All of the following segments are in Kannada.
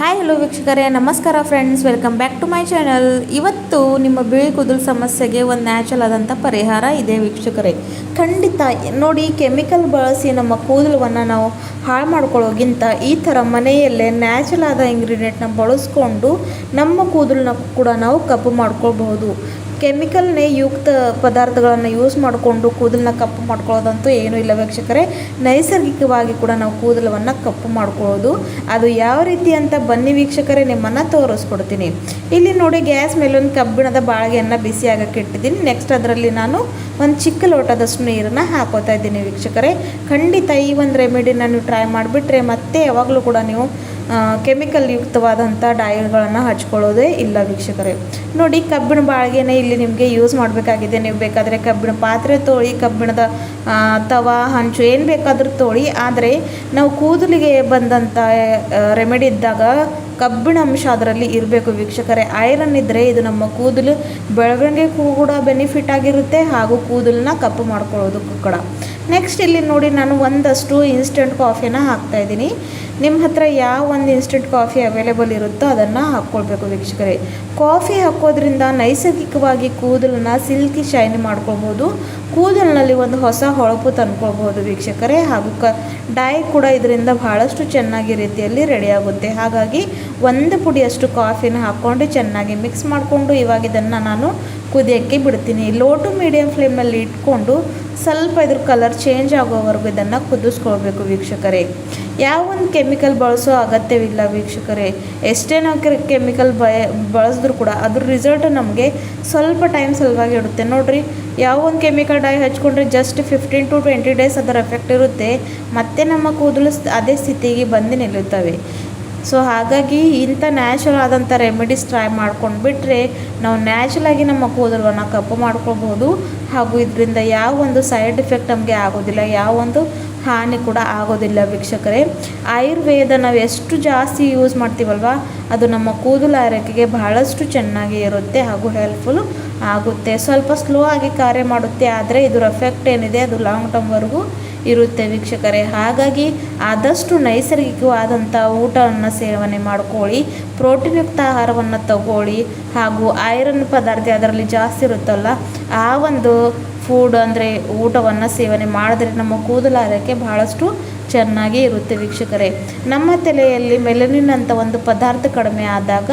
ಹಾಯ್ ಹಲೋ ವೀಕ್ಷಕರೇ, ನಮಸ್ಕಾರ friends, welcome back to my channel. ಇವತ್ತು ನಿಮ್ಮ ಬಿಳಿ ಕೂದಲು ಸಮಸ್ಯೆಗೆ ಒಂದು ನ್ಯಾಚುರಲ್ ಆದಂಥ ಪರಿಹಾರ ಇದೆ ವೀಕ್ಷಕರೇ. ಖಂಡಿತ ನೋಡಿ, ಕೆಮಿಕಲ್ ಬಳಸಿ ನಮ್ಮ ಕೂದಲನ್ನು ನಾವು ಹಾಳು ಮಾಡ್ಕೊಳ್ಳೋಗಿಂತ ಈ ಥರ ಮನೆಯಲ್ಲೇ ನ್ಯಾಚುರಲ್ ಆದ ಇಂಗ್ರೀಡಿಯೆಂಟ್ನ ಬಳಸ್ಕೊಂಡು ನಮ್ಮ ಕೂದಲನ್ನ ಕೂಡ ನಾವು ಕಪ್ಪು ಮಾಡ್ಕೊಳ್ಬಹುದು. ಕೆಮಿಕಲ್ನೇ ಯುಕ್ತ ಪದಾರ್ಥಗಳನ್ನು ಯೂಸ್ ಮಾಡಿಕೊಂಡು ಕೂದಲನ್ನ ಕಪ್ಪು ಮಾಡ್ಕೊಳ್ಳೋದಂತೂ ಏನೂ ಇಲ್ಲ ವೀಕ್ಷಕರೇ. ನೈಸರ್ಗಿಕವಾಗಿ ಕೂಡ ನಾವು ಕೂದಲವನ್ನು ಕಪ್ಪು ಮಾಡ್ಕೊಳ್ಳೋದು. ಅದು ಯಾವ ರೀತಿ ಅಂತ ಬನ್ನಿ ವೀಕ್ಷಕರೇ, ನಿಮ್ಮನ್ನು ತೋರಿಸ್ಕೊಡ್ತೀನಿ. ಇಲ್ಲಿ ನೋಡಿ, ಗ್ಯಾಸ್ ಮೇಲೆ ಒಂದು ಕಬ್ಬಿಣದ ಬಾಳಿಗೆಯನ್ನು ಬಿಸಿ ಆಗಕ್ಕೆ ಇಟ್ಟಿದ್ದೀನಿ. ನೆಕ್ಸ್ಟ್ ಅದರಲ್ಲಿ ನಾನು ಒಂದು ಚಿಕ್ಕ ಲೋಟದಷ್ಟು ನೀರನ್ನು ಹಾಕೋತಾ ಇದ್ದೀನಿ ವೀಕ್ಷಕರೇ. ಖಂಡಿತ ಈ ಒಂದು ರೆಮಿಡಿನ ನೀವು ಟ್ರೈ ಮಾಡಿಬಿಟ್ರೆ ಮತ್ತೆ ಯಾವಾಗಲೂ ಕೂಡ ನೀವು ಕೆಮಿಕಲ್ ಯುಕ್ತವಾದಂಥ ಡೈಗಳನ್ನು ಹಚ್ಕೊಳ್ಳೋದೇ ಇಲ್ಲ ವೀಕ್ಷಕರೇ. ನೋಡಿ, ಕಬ್ಬಿಣ ಬಾಳಿಗೆನೇ ಇಲ್ಲಿ ನಿಮಗೆ ಯೂಸ್ ಮಾಡಬೇಕಾಗಿದೆ. ನೀವು ಬೇಕಾದರೆ ಕಬ್ಬಿಣ ಪಾತ್ರೆ ತೊಳಿ, ಕಬ್ಬಿಣದ ತವಾ, ಹಂಚು ಏನು ಬೇಕಾದರೂ ತೊಳಿ. ಆದರೆ ನಾವು ಕೂದಲಿಗೆ ಬಂದಂಥ ರೆಮಿಡಿ ಇದ್ದಾಗ ಕಬ್ಬಿಣ ಅಂಶ ಅದರಲ್ಲಿ ಇರಬೇಕು ವೀಕ್ಷಕರೇ. ಐರನ್ ಇದ್ದರೆ ಇದು ನಮ್ಮ ಕೂದಲು ಬೆಳವಣಿಗೆ ಕೂಡ ಬೆನಿಫಿಟ್ ಆಗಿರುತ್ತೆ, ಹಾಗೂ ಕೂದಲನ್ನ ಕಪ್ಪು ಮಾಡ್ಕೊಳ್ಳೋದಕ್ಕೂ ಕೂಡ. ನೆಕ್ಸ್ಟ್ ಇಲ್ಲಿ ನೋಡಿ, ನಾನು ಒಂದಷ್ಟು ಇನ್ಸ್ಟೆಂಟ್ ಕಾಫಿನ ಹಾಕ್ತಾಯಿದ್ದೀನಿ. ನಿಮ್ಮ ಹತ್ರ ಯಾವ ಒಂದು ಇನ್ಸ್ಟೆಂಟ್ ಕಾಫಿ ಅವೈಲೇಬಲ್ ಇರುತ್ತೋ ಅದನ್ನು ಹಾಕ್ಕೊಳ್ಬೇಕು ವೀಕ್ಷಕರೇ. ಕಾಫಿ ಹಾಕೋದ್ರಿಂದ ನೈಸರ್ಗಿಕವಾಗಿ ಕೂದಲನ್ನ ಸಿಲ್ಕಿ ಶೈನಿ ಮಾಡ್ಕೊಳ್ಬೋದು. ಕೂದಲಿನಲ್ಲಿ ಒಂದು ಹೊಸ ಹೊಳಪು ತಂದ್ಕೊಳ್ಬೋದು ವೀಕ್ಷಕರೇ. ಹಾಗೂ ಡೈ ಕೂಡ ಇದರಿಂದ ಬಹಳಷ್ಟು ಚೆನ್ನಾಗಿ ರೀತಿಯಲ್ಲಿ ರೆಡಿಯಾಗುತ್ತೆ. ಹಾಗಾಗಿ ಒಂದು ಪುಡಿಯಷ್ಟು ಕಾಫಿನ ಹಾಕ್ಕೊಂಡು ಚೆನ್ನಾಗಿ ಮಿಕ್ಸ್ ಮಾಡಿಕೊಂಡು ಇವಾಗ ಇದನ್ನು ನಾನು ಕುದಿಯೋಕ್ಕೆ ಬಿಡ್ತೀನಿ. ಲೋ ಟು ಮೀಡಿಯಮ್ ಫ್ಲೇಮಲ್ಲಿ ಇಟ್ಕೊಂಡು ಸ್ವಲ್ಪ ಇದ್ರ ಕಲರ್ ಚೇಂಜ್ ಆಗೋವರೆಗೂ ಇದನ್ನು ಕುದಿಸ್ಕೊಳ್ಬೇಕು ವೀಕ್ಷಕರೇ. ಯಾವ ಒಂದು ಕೆಮಿಕಲ್ ಬಳಸೋ ಅಗತ್ಯವಿಲ್ಲ ವೀಕ್ಷಕರೇ. ಎಷ್ಟೇ ನಾವು ಕೆಮಿಕಲ್ ಬಳಸಿದ್ರೂ ಕೂಡ ಅದ್ರ ರಿಸಲ್ಟ್ ನಮಗೆ ಸ್ವಲ್ಪ ಟೈಮ್ ಸಲುವಾಗಿ ಇರುತ್ತೆ. ನೋಡಿರಿ, ಯಾವ ಒಂದು ಕೆಮಿಕಲ್ ಡೈ ಹಚ್ಕೊಂಡ್ರೆ ಜಸ್ಟ್ 15 to 20 ಡೇಸ್ ಅದರ ಎಫೆಕ್ಟ್ ಇರುತ್ತೆ, ಮತ್ತು ನಮ್ಮ ಕೂದಲು ಅದೇ ಸ್ಥಿತಿಗೆ ಬಂದು ನಿಲ್ಲುತ್ತವೆ. ಸೊ ಹಾಗಾಗಿ ಇಂಥ ನ್ಯಾಚುರಲ್ ಆದಂಥ ರೆಮಿಡೀಸ್ ಟ್ರೈ ಮಾಡ್ಕೊಂಡು ಬಿಟ್ಟರೆ ನಾವು ನ್ಯಾಚುರಲಾಗಿ ನಮ್ಮ ಕೂದಲನ್ನು ಕಪ್ಪು ಮಾಡ್ಕೊಳ್ಬೋದು. ಹಾಗೂ ಇದರಿಂದ ಯಾವ ಒಂದು ಸೈಡ್ ಎಫೆಕ್ಟ್ ನಮಗೆ ಆಗೋದಿಲ್ಲ, ಯಾವ ಒಂದು ಹಾನಿ ಕೂಡ ಆಗೋದಿಲ್ಲ ವೀಕ್ಷಕರೇ. ಆಯುರ್ವೇದ ನಾವು ಎಷ್ಟು ಜಾಸ್ತಿ ಯೂಸ್ ಮಾಡ್ತೀವಲ್ವ, ಅದು ನಮ್ಮ ಕೂದಲು ಆರೈಕೆಗೆ ಬಹಳಷ್ಟು ಚೆನ್ನಾಗಿ ಇರುತ್ತೆ ಹಾಗೂ ಹೆಲ್ಪ್ಫುಲ್ ಆಗುತ್ತೆ. ಸ್ವಲ್ಪ ಸ್ಲೋ ಆಗಿ ಕಾರ್ಯ ಮಾಡುತ್ತೆ, ಆದರೆ ಇದರ ಎಫೆಕ್ಟ್ ಏನಿದೆ ಅದು ಲಾಂಗ್ ಟರ್ಮ್ವರೆಗೂ ಇರುತ್ತೆ ವೀಕ್ಷಕರೇ. ಹಾಗಾಗಿ ಆದಷ್ಟು ನೈಸರ್ಗಿಕವಾದಂಥ ಊಟವನ್ನು ಸೇವನೆ ಮಾಡ್ಕೊಳ್ಳಿ, ಪ್ರೋಟೀನ್ಯುಕ್ತ ಆಹಾರವನ್ನು ತಗೊಳ್ಳಿ, ಹಾಗೂ ಐರನ್ ಪದಾರ್ಥ ಅದರಲ್ಲಿ ಜಾಸ್ತಿ ಇರುತ್ತಲ್ಲ ಆ ಒಂದು ಫುಡ್ ಅಂದರೆ ಊಟವನ್ನು ಸೇವನೆ ಮಾಡಿದ್ರೆ ನಮ್ಮ ಕೂದಲು ಆರೈಕೆ ಬಹಳಷ್ಟು ಚೆನ್ನಾಗಿ ಇರುತ್ತೆ ವೀಕ್ಷಕರೇ. ನಮ್ಮ ತಲೆಯಲ್ಲಿ ಮೆಲನಿನ್ ಅಂತ ಒಂದು ಪದಾರ್ಥ ಕಡಿಮೆ ಆದಾಗ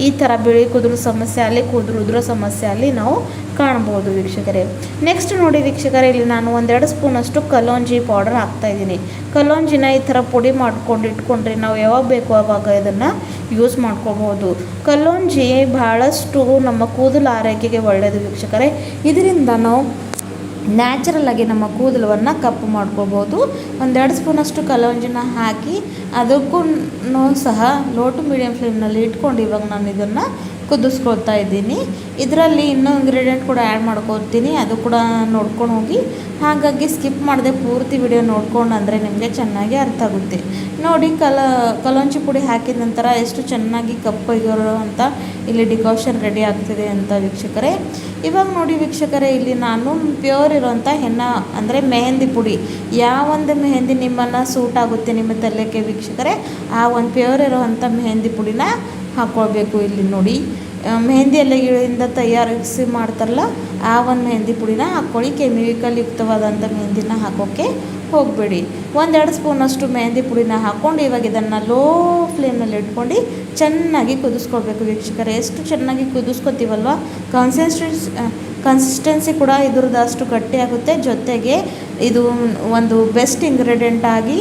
ಈ ಥರ ಬಿಳಿ ಕೂದಲು ಸಮಸ್ಯೆ ಅಲ್ಲಿ, ಕೂದಲು ಉದುರೋ ಸಮಸ್ಯೆ ಅಲ್ಲಿ ನಾವು ಕಾಣ್ಬೋದು ವೀಕ್ಷಕರೇ. ನೆಕ್ಸ್ಟ್ ನೋಡಿ ವೀಕ್ಷಕರೇ, ಇಲ್ಲಿ ನಾನು 1-2 ಸ್ಪೂನಷ್ಟು ಕಲೋಂಜಿ ಪೌಡರ್ ಹಾಕ್ತಾಯಿದ್ದೀನಿ. ಕಲೋಂಜಿನ ಈ ಥರ ಪುಡಿ ಮಾಡ್ಕೊಂಡು ಇಟ್ಕೊಂಡ್ರೆ ನಾವು ಯಾವಾಗ ಬೇಕು ಆವಾಗ ಇದನ್ನು ಯೂಸ್ ಮಾಡ್ಕೋಬೋದು. ಕಲೋಂಜಿ ಬಹಳಷ್ಟು ನಮ್ಮ ಕೂದಲು ಆರೈಕೆಗೆ ಒಳ್ಳೆಯದು ವೀಕ್ಷಕರೇ. ಇದರಿಂದ ನಾವು ನ್ಯಾಚುರಲಾಗಿ ನಮ್ಮ ಕೂದಲನ್ನು ಕಪ್ಪು ಮಾಡ್ಕೋಬೋದು. 1-2 ಸ್ಪೂನಷ್ಟು ಕಲೋಂಜಿನ ಹಾಕಿ ಅದಕ್ಕೂ ಸಹ ಲೋ ಟು ಮೀಡಿಯಮ್ ಫ್ಲೇಮ್ನಲ್ಲಿ ಇಟ್ಕೊಂಡು ಇವಾಗ ನಾನು ಇದನ್ನು ಕುದಿಸ್ಕೊಳ್ತಾ ಇದ್ದೀನಿ. ಇದರಲ್ಲಿ ಇನ್ನೂ ಇಂಗ್ರೀಡಿಯೆಂಟ್ ಕೂಡ ಆ್ಯಡ್ ಮಾಡ್ಕೊಳ್ತೀನಿ, ಅದು ಕೂಡ ನೋಡ್ಕೊಂಡು ಹೋಗಿ. ಹಾಗಾಗಿ ಸ್ಕಿಪ್ ಮಾಡದೆ ಪೂರ್ತಿ ವಿಡಿಯೋ ನೋಡ್ಕೊಂಡು ಅಂದರೆ ನಿಮಗೆ ಚೆನ್ನಾಗಿ ಅರ್ಥ ಆಗುತ್ತೆ. ನೋಡಿ, ಕಲೋಂಜಿ ಪುಡಿ ಹಾಕಿದ ನಂತರ ಎಷ್ಟು ಚೆನ್ನಾಗಿ ಕಪ್ಪಗಿರೋ ಅಂತ ಇಲ್ಲಿ ಡಿಕಾಷನ್ ರೆಡಿ ಆಗ್ತಿದೆ ಅಂತ ವೀಕ್ಷಕರೇ. ಇವಾಗ ನೋಡಿ ವೀಕ್ಷಕರೇ, ಇಲ್ಲಿ ನಾನು ಪ್ಯೂರ್ ಇರೋಂಥ ಹೆನ್ನ ಅಂದರೆ ಮೆಹಂದಿ ಪುಡಿ, ಯಾವೊಂದು ಮೆಹಂದಿ ನಿಮ್ಮನ್ನು ಸೂಟ್ ಆಗುತ್ತೆ ನಿಮ್ಮ ತಲೆಗೆ ವೀಕ್ಷಕರೇ, ಆ ಒಂದು ಪ್ಯೂರ್ ಇರೋವಂಥ ಮೆಹಂದಿ ಪುಡಿನ ಹಾಕ್ಕೊಳ್ಬೇಕು. ಇಲ್ಲಿ ನೋಡಿ, ಮೆಹಂದಿ ಎಲೆಗಳಿಂದ ತಯಾರಿಸಿ ಮಾಡ್ತಾರಲ್ಲ ಆ ಒಂದು ಮೆಹಂದಿ ಪುಡಿನ ಹಾಕ್ಕೊಳ್ಳಿ. ಕೆಮಿಕಲ್ ಯುಕ್ತವಾದಂಥ ಮೆಹಂದಿನ ಹಾಕೋಕ್ಕೆ ಹೋಗಬೇಡಿ. 1-2 ಸ್ಪೂನಷ್ಟು ಮೆಹಂದಿ ಪುಡಿನ ಹಾಕ್ಕೊಂಡು ಇವಾಗ ಇದನ್ನು ಲೋ ಫ್ಲೇಮ್ನಲ್ಲಿ ಇಟ್ಕೊಂಡು ಚೆನ್ನಾಗಿ ಕುದಿಸ್ಕೊಳ್ಬೇಕು ವೀಕ್ಷಕರೇ. ಎಷ್ಟು ಚೆನ್ನಾಗಿ ಕುದಿಸ್ಕೊತೀವಲ್ವ, ಕನ್ಸಿಸ್ಟೆನ್ಸಿ ಕೂಡ ಇದ್ರದ್ದು ಅಷ್ಟು ಗಟ್ಟಿಯಾಗುತ್ತೆ. ಜೊತೆಗೆ ಇದು ಒಂದು ಬೆಸ್ಟ್ ಇಂಗ್ರೀಡಿಯೆಂಟ್ ಆಗಿ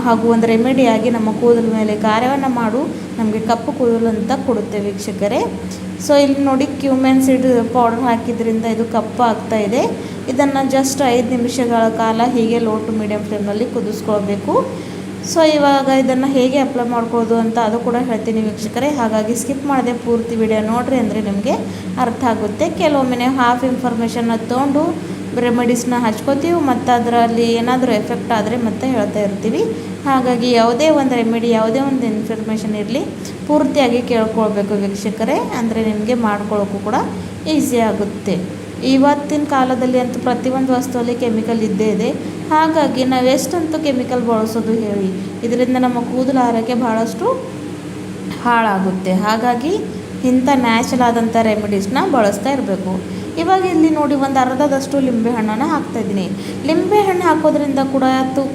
ಹಾಗೂ ಒಂದು ರೆಮಿಡಿಯಾಗಿ ನಮ್ಮ ಕೂದಲ ಮೇಲೆ ಕಾರ್ಯವನ್ನು ಮಾಡು ನಮಗೆ ಕಪ್ಪು ಕೂದಲು ಅಂತ ಕೊಡುತ್ತೆ ವೀಕ್ಷಕರೇ. ಸೊ ಇಲ್ಲಿ ನೋಡಿ, ಕ್ಯೂಮೆನ್ ಸೀಡ್ ಪೌಡರ್ ಹಾಕಿದ್ರಿಂದ ಇದು ಕಪ್ಪು ಆಗ್ತಾಯಿದೆ. ಇದನ್ನು ಜಸ್ಟ್ 5 ನಿಮಿಷಗಳ ಕಾಲ ಹೀಗೆ ಲೋ ಟು ಮೀಡಿಯಮ್ ಫ್ಲೇಮಲ್ಲಿ ಕುದಿಸ್ಕೊಳ್ಬೇಕು. ಸೊ ಇವಾಗ ಇದನ್ನು ಹೇಗೆ ಅಪ್ಲೈ ಮಾಡ್ಕೊಳ್ಳೋದು ಅಂತ ಅದು ಕೂಡ ಹೇಳ್ತೀನಿ ವೀಕ್ಷಕರೇ. ಹಾಗಾಗಿ ಸ್ಕಿಪ್ ಮಾಡದೆ ಪೂರ್ತಿ ವಿಡಿಯೋ ನೋಡಿರಿ, ಅಂದರೆ ನಿಮಗೆ ಅರ್ಥ ಆಗುತ್ತೆ. ಕೆಲವೊಮ್ಮೆ ಹಾಫ್ ಇನ್ಫಾರ್ಮೇಷನ್ನ ತೊಗೊಂಡು ರೆಮಿಡೀಸ್ನ ಹಚ್ಕೋತೀವಿ, ಮತ್ತು ಅದರಲ್ಲಿ ಏನಾದರೂ ಎಫೆಕ್ಟ್ ಆದರೆ ಮತ್ತೆ ಹೇಳ್ತಾ ಇರ್ತೀವಿ. ಹಾಗಾಗಿ ಯಾವುದೇ ಒಂದು ರೆಮಿಡಿ, ಯಾವುದೇ ಒಂದು ಇನ್ಫಾರ್ಮೇಷನ್ ಇರಲಿ ಪೂರ್ತಿಯಾಗಿ ಕೇಳ್ಕೊಳ್ಬೇಕು ವೀಕ್ಷಕರೇ, ಅಂದರೆ ನಿಮಗೆ ಮಾಡ್ಕೊಳ್ಳೋಕ್ಕೂ ಕೂಡ ಈಸಿ ಆಗುತ್ತೆ. ಇವತ್ತಿನ ಕಾಲದಲ್ಲಿ ಅಂತೂ ಪ್ರತಿಯೊಂದು ವಸ್ತುವಲ್ಲಿ ಕೆಮಿಕಲ್ ಇದ್ದೇ ಇದೆ. ಹಾಗಾಗಿ ನಾವು ಎಷ್ಟಂತೂ ಕೆಮಿಕಲ್ ಬಳಸೋದು ಹೇಳಿ, ಇದರಿಂದ ನಮ್ಮ ಕೂದಲು ಆರೋಗ್ಯ ಭಾಳಷ್ಟು ಹಾಳಾಗುತ್ತೆ. ಹಾಗಾಗಿ ಇಂಥ ನ್ಯಾಚುರಲ್ ಆದಂಥ ರೆಮಿಡೀಸ್ನ ಬಳಸ್ತಾ ಇರಬೇಕು. ಇವಾಗ ಇಲ್ಲಿ ನೋಡಿ ಒಂದು ಅರ್ಧದಷ್ಟು ಲಿಂಬೆಹಣ್ಣನ್ನು ಹಾಕ್ತಾಯಿದ್ದೀನಿ. ಲಿಂಬೆಹಣ್ಣು ಹಾಕೋದ್ರಿಂದ ಕೂಡ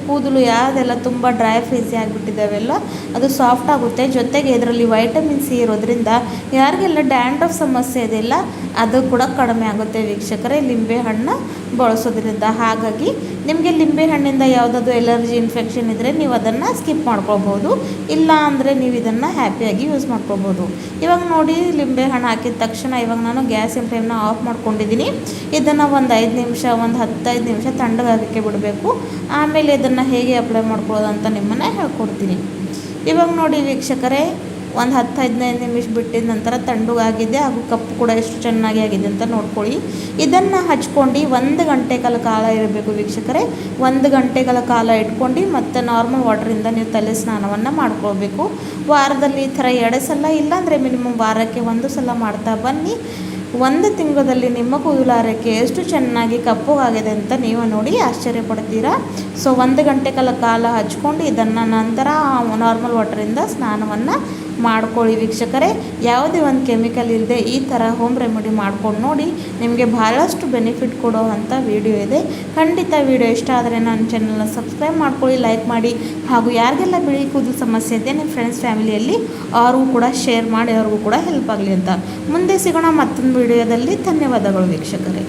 ಕೂದಲು ಯಾವುದೆಲ್ಲ ತುಂಬ ಡ್ರೈ ಫ್ರೀಸಿ ಆಗಿಬಿಟ್ಟಿದ್ದಾವೆಲ್ಲ ಅದು ಸಾಫ್ಟ್ ಆಗುತ್ತೆ. ಜೊತೆಗೆ ಇದರಲ್ಲಿ ವೈಟಮಿನ್ ಸಿ ಇರೋದ್ರಿಂದ ಯಾರಿಗೆಲ್ಲ ಡ್ಯಾಂಡ್ರಫ್ ಸಮಸ್ಯೆ ಇದೆಯಲ್ಲ ಅದು ಕೂಡ ಕಡಿಮೆ ಆಗುತ್ತೆ ವೀಕ್ಷಕರೇ ಲಿಂಬೆಹಣ್ಣು ಬಳಸೋದ್ರಿಂದ. ಹಾಗಾಗಿ ನಿಮಗೆ ಲಿಂಬೆಹಣ್ಣಿಂದ ಯಾವುದಾದ್ರು ಎಲರ್ಜಿ ಇನ್ಫೆಕ್ಷನ್ ಇದ್ದರೆ ನೀವು ಅದನ್ನು ಸ್ಕಿಪ್ ಮಾಡ್ಕೊಳ್ಬೋದು, ಇಲ್ಲ ಅಂದರೆ ನೀವು ಇದನ್ನು ಹ್ಯಾಪಿಯಾಗಿ ಯೂಸ್ ಮಾಡ್ಕೊಳ್ಬೋದು. ಇವಾಗ ನೋಡಿ ಲಿಂಬೆಹಣ್ಣು ಹಾಕಿದ ತಕ್ಷಣ ಇವಾಗ ನಾನು ಗ್ಯಾಸಿನ ಫ್ಲೇಮ್ನ ಆಫ್ ಮಾಡ್ಕೊಂಡಿದ್ದೀನಿ. ಇದನ್ನು ಒಂದು 5 ನಿಮಿಷ, ಒಂದು 15 ನಿಮಿಷ ತಣ್ಣಗಾಗಕ್ಕೆ ಬಿಡಬೇಕು. ಆಮೇಲೆ ಇದನ್ನು ಹೇಗೆ ಅಪ್ಲೈ ಮಾಡ್ಕೊಳ್ಳೋದು ಅಂತ ನಿಮ್ಮನ್ನು ಹೇಳ್ಕೊಡ್ತೀನಿ. ಇವಾಗ ನೋಡಿ ವೀಕ್ಷಕರೇ, ಒಂದು 10-15 ನಿಮಿಷ ಬಿಟ್ಟಿದ ನಂತರ ತಣ್ಣಗಾಗಿದೆ, ಹಾಗೂ ಕಪ್ಪು ಕೂಡ ಎಷ್ಟು ಚೆನ್ನಾಗಿ ಆಗಿದೆ ಅಂತ ನೋಡ್ಕೊಳ್ಳಿ. ಇದನ್ನು ಹಚ್ಕೊಂಡು 1 ಗಂಟೆಗಳ ಕಾಲ ಇರಬೇಕು ವೀಕ್ಷಕರೇ. 1 ಗಂಟೆಗಳ ಕಾಲ ಇಟ್ಕೊಂಡು ಮತ್ತು ನಾರ್ಮಲ್ ವಾಟರಿಂದ ನೀವು ತಲೆ ಸ್ನಾನವನ್ನು ಮಾಡ್ಕೊಳ್ಬೇಕು. ವಾರದಲ್ಲಿ ಈ ಥರ 2 ಸಲ, ಇಲ್ಲಾಂದರೆ ಮಿನಿಮಮ್ ವಾರಕ್ಕೆ 1 ಸಲ ಮಾಡ್ತಾ ಬನ್ನಿ. 1 ತಿಂಗಳಲ್ಲಿ ನಿಮ್ಮ ಕೂದಲು ಆರೈಕೆ ಎಷ್ಟು ಚೆನ್ನಾಗಿ ಕಪ್ಪುಗಾಗಿದೆ ಅಂತ ನೀವು ನೋಡಿ ಆಶ್ಚರ್ಯ ಪಡ್ತೀರಾ. ಸೊ 1 ಗಂಟೆಗಳ ಕಾಲ ಹಚ್ಕೊಂಡು ಇದನ್ನು ನಂತರ ನಾರ್ಮಲ್ ವಾಟರಿಂದ ಸ್ನಾನವನ್ನು ಮಾಡ್ಕೊಳ್ಳಿ ವೀಕ್ಷಕರೇ. ಯಾವುದೇ ಒಂದು ಕೆಮಿಕಲ್ ಇಲ್ಲದೆ ಈ ಥರ ಹೋಮ್ ರೆಮಿಡಿ ಮಾಡ್ಕೊಂಡು ನೋಡಿ, ನಿಮಗೆ ಭಾಳಷ್ಟು ಬೆನಿಫಿಟ್ ಕೊಡೋ ಅಂಥ ವಿಡಿಯೋ ಇದೆ. ಖಂಡಿತ ವಿಡಿಯೋ ಇಷ್ಟ ಆದರೆ ನನ್ನ ಚಾನಲ್ನ ಸಬ್ಸ್ಕ್ರೈಬ್ ಮಾಡ್ಕೊಳ್ಳಿ, ಲೈಕ್ ಮಾಡಿ, ಹಾಗೂ ಯಾರಿಗೆಲ್ಲ ಬಿಳಿ ಕೂದಲು ಸಮಸ್ಯೆ ಇದೆ ನಿಮ್ಮ ಫ್ರೆಂಡ್ಸ್ ಫ್ಯಾಮಿಲಿಯಲ್ಲಿ ಅವ್ರಿಗೂ ಕೂಡ ಶೇರ್ ಮಾಡಿ, ಅವ್ರಿಗೂ ಕೂಡ ಹೆಲ್ಪ್ ಆಗಲಿ ಅಂತ. ಮುಂದೆ ಸಿಗೋಣ ಮತ್ತೊಂದು ವಿಡಿಯೋದಲ್ಲಿ. ಧನ್ಯವಾದಗಳು ವೀಕ್ಷಕರೇ.